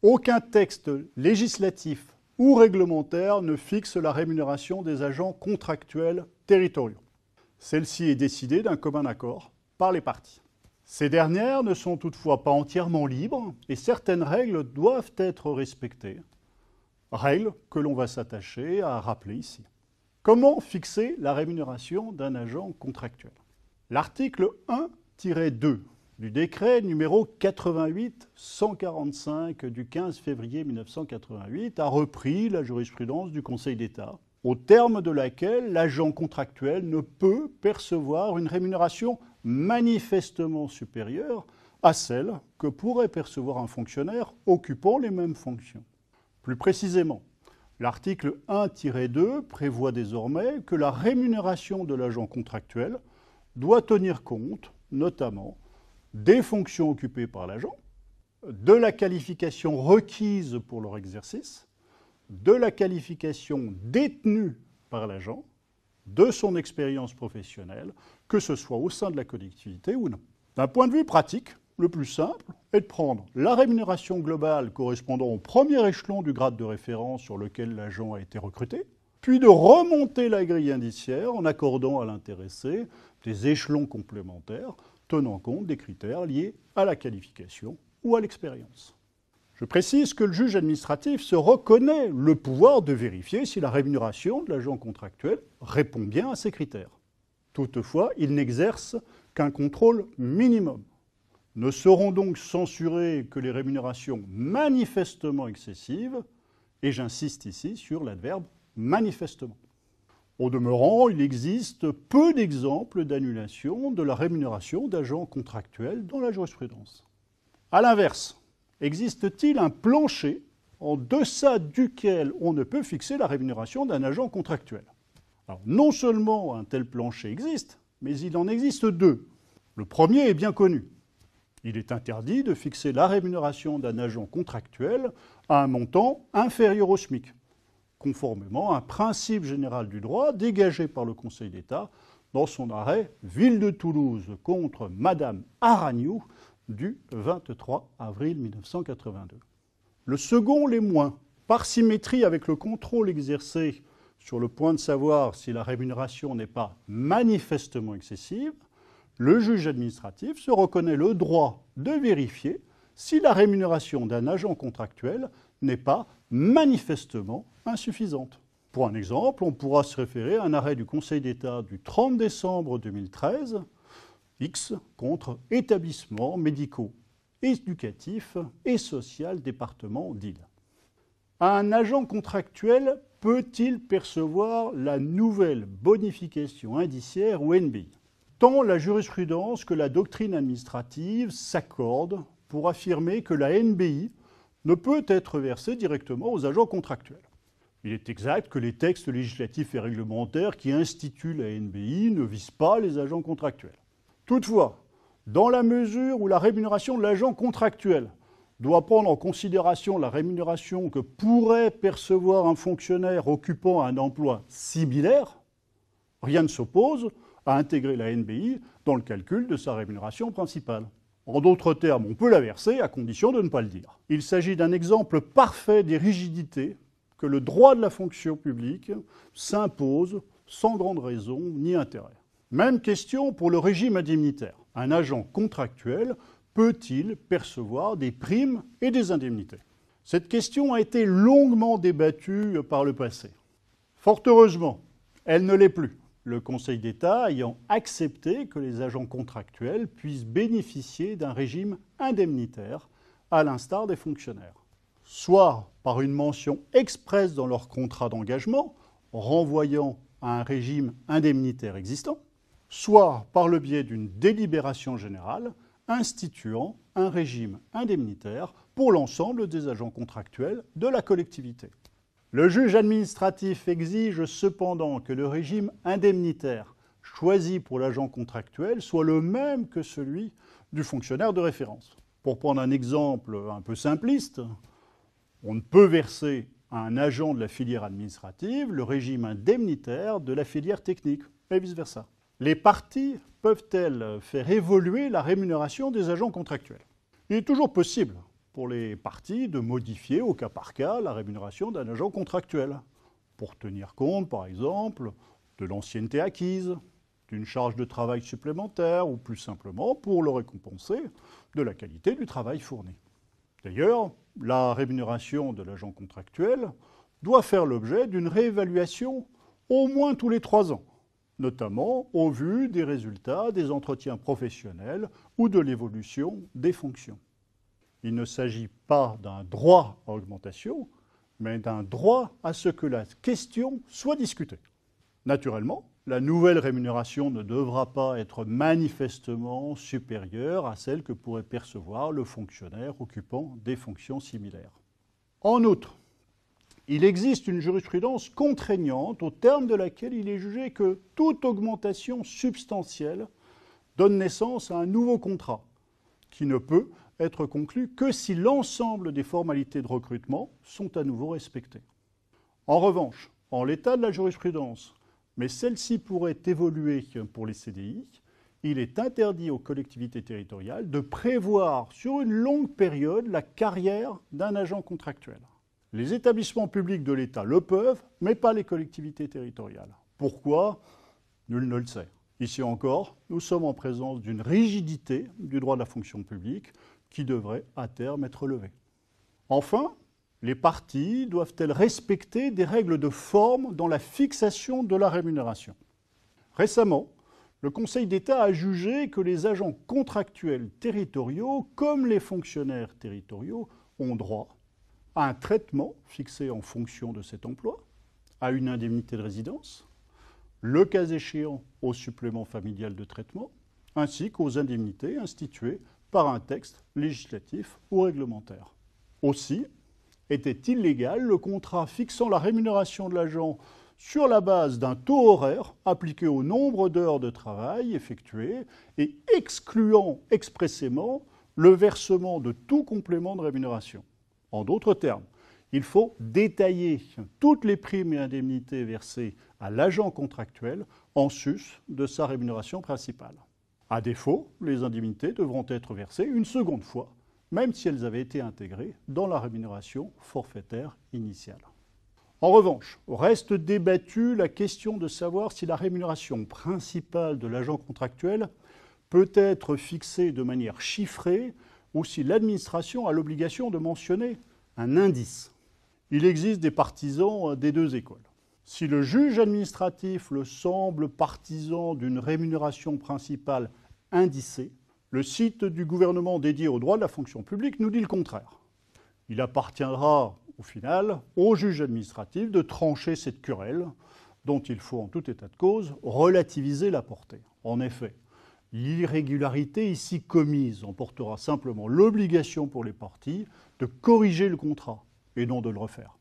Aucun texte législatif ou réglementaire ne fixe la rémunération des agents contractuels territoriaux. Celle-ci est décidée d'un commun accord par les parties. Ces dernières ne sont toutefois pas entièrement libres et certaines règles doivent être respectées. Règles que l'on va s'attacher à rappeler ici. Comment fixer la rémunération d'un agent contractuel? L'article 1-2 du décret numéro 88-145 du 15 février 1988 a repris la jurisprudence du Conseil d'État, au terme de laquelle l'agent contractuel ne peut percevoir une rémunération manifestement supérieure à celle que pourrait percevoir un fonctionnaire occupant les mêmes fonctions. Plus précisément, l'article 1-2 prévoit désormais que la rémunération de l'agent contractuel doit tenir compte, notamment, des fonctions occupées par l'agent, de la qualification requise pour leur exercice, de la qualification détenue par l'agent, de son expérience professionnelle, que ce soit au sein de la collectivité ou non. D'un point de vue pratique, le plus simple est de prendre la rémunération globale correspondant au premier échelon du grade de référence sur lequel l'agent a été recruté, puis de remonter la grille indiciaire en accordant à l'intéressé des échelons complémentaires tenant compte des critères liés à la qualification ou à l'expérience. Je précise que le juge administratif se reconnaît le pouvoir de vérifier si la rémunération de l'agent contractuel répond bien à ces critères. Toutefois, il n'exerce qu'un contrôle minimum. Ne seront donc censurées que les rémunérations manifestement excessives, et j'insiste ici sur l'adverbe manifestement. Au demeurant, il existe peu d'exemples d'annulation de la rémunération d'agents contractuels dans la jurisprudence. A l'inverse, existe-t-il un plancher en deçà duquel on ne peut fixer la rémunération d'un agent contractuel? Alors, non seulement un tel plancher existe, mais il en existe deux. Le premier est bien connu. Il est interdit de fixer la rémunération d'un agent contractuel à un montant inférieur au SMIC, conformément à un principe général du droit dégagé par le Conseil d'État dans son arrêt « Ville de Toulouse contre Madame Aragnou » du 23 avril 1982. Le second l'est moins, par symétrie avec le contrôle exercé sur le point de savoir si la rémunération n'est pas manifestement excessive, le juge administratif se reconnaît le droit de vérifier si la rémunération d'un agent contractuel n'est pas manifestement insuffisante. Pour un exemple, on pourra se référer à un arrêt du Conseil d'État du 30 décembre 2013, X contre établissements médicaux, éducatifs et social département d'Île. Un agent contractuel peut-il percevoir la nouvelle bonification indiciaire ou NBI? Tant la jurisprudence que la doctrine administrative s'accordent pour affirmer que la NBI ne peut être versée directement aux agents contractuels. Il est exact que les textes législatifs et réglementaires qui instituent la NBI ne visent pas les agents contractuels. Toutefois, dans la mesure où la rémunération de l'agent contractuel doit prendre en considération la rémunération que pourrait percevoir un fonctionnaire occupant un emploi similaire, rien ne s'oppose à intégrer la NBI dans le calcul de sa rémunération principale. En d'autres termes, on peut la verser à condition de ne pas le dire. Il s'agit d'un exemple parfait des rigidités que le droit de la fonction publique s'impose sans grande raison ni intérêt. Même question pour le régime indemnitaire. Un agent contractuel peut-il percevoir des primes et des indemnités? Cette question a été longuement débattue par le passé. Fort heureusement, elle ne l'est plus, le Conseil d'État ayant accepté que les agents contractuels puissent bénéficier d'un régime indemnitaire, à l'instar des fonctionnaires. Soit par une mention expresse dans leur contrat d'engagement, renvoyant à un régime indemnitaire existant, soit par le biais d'une délibération générale instituant un régime indemnitaire pour l'ensemble des agents contractuels de la collectivité. Le juge administratif exige cependant que le régime indemnitaire choisi pour l'agent contractuel soit le même que celui du fonctionnaire de référence. Pour prendre un exemple un peu simpliste, on ne peut verser à un agent de la filière administrative le régime indemnitaire de la filière technique, et vice-versa. Les parties peuvent-elles faire évoluer la rémunération des agents contractuels? Il est toujours possible pour les parties de modifier au cas par cas la rémunération d'un agent contractuel, pour tenir compte, par exemple, de l'ancienneté acquise, d'une charge de travail supplémentaire ou plus simplement pour le récompenser de la qualité du travail fourni. D'ailleurs, la rémunération de l'agent contractuel doit faire l'objet d'une réévaluation au moins tous les 3 ans, notamment au vu des résultats des entretiens professionnels ou de l'évolution des fonctions. Il ne s'agit pas d'un droit à augmentation, mais d'un droit à ce que la question soit discutée. Naturellement, la nouvelle rémunération ne devra pas être manifestement supérieure à celle que pourrait percevoir le fonctionnaire occupant des fonctions similaires. En outre, il existe une jurisprudence contraignante au terme de laquelle il est jugé que toute augmentation substantielle donne naissance à un nouveau contrat qui ne peut être conclu que si l'ensemble des formalités de recrutement sont à nouveau respectées. En revanche, en l'état de la jurisprudence, mais celle-ci pourrait évoluer pour les CDI, il est interdit aux collectivités territoriales de prévoir sur une longue période la carrière d'un agent contractuel. Les établissements publics de l'État le peuvent, mais pas les collectivités territoriales. Pourquoi ? Nul ne le sait. Ici encore, nous sommes en présence d'une rigidité du droit de la fonction publique qui devrait à terme être levée. Enfin, les parties doivent-elles respecter des règles de forme dans la fixation de la rémunération ? Récemment, le Conseil d'État a jugé que les agents contractuels territoriaux, comme les fonctionnaires territoriaux, ont droit à un traitement fixé en fonction de cet emploi, à une indemnité de résidence, le cas échéant au supplément familial de traitement, ainsi qu'aux indemnités instituées par un texte législatif ou réglementaire. Aussi, était illégal le contrat fixant la rémunération de l'agent sur la base d'un taux horaire appliqué au nombre d'heures de travail effectuées et excluant expressément le versement de tout complément de rémunération. En d'autres termes, il faut détailler toutes les primes et indemnités versées à l'agent contractuel en sus de sa rémunération principale. À défaut, les indemnités devront être versées une seconde fois, même si elles avaient été intégrées dans la rémunération forfaitaire initiale. En revanche, reste débattue la question de savoir si la rémunération principale de l'agent contractuel peut être fixée de manière chiffrée ou si l'administration a l'obligation de mentionner un indice. Il existe des partisans des deux écoles. Si le juge administratif le semble partisan d'une rémunération principale indicée, le site du gouvernement dédié au droit de la fonction publique nous dit le contraire. Il appartiendra, au final, au juge administratif de trancher cette querelle, dont il faut, en tout état de cause, relativiser la portée. En effet, l'irrégularité ici commise emportera simplement l'obligation pour les parties de corriger le contrat et non de le refaire.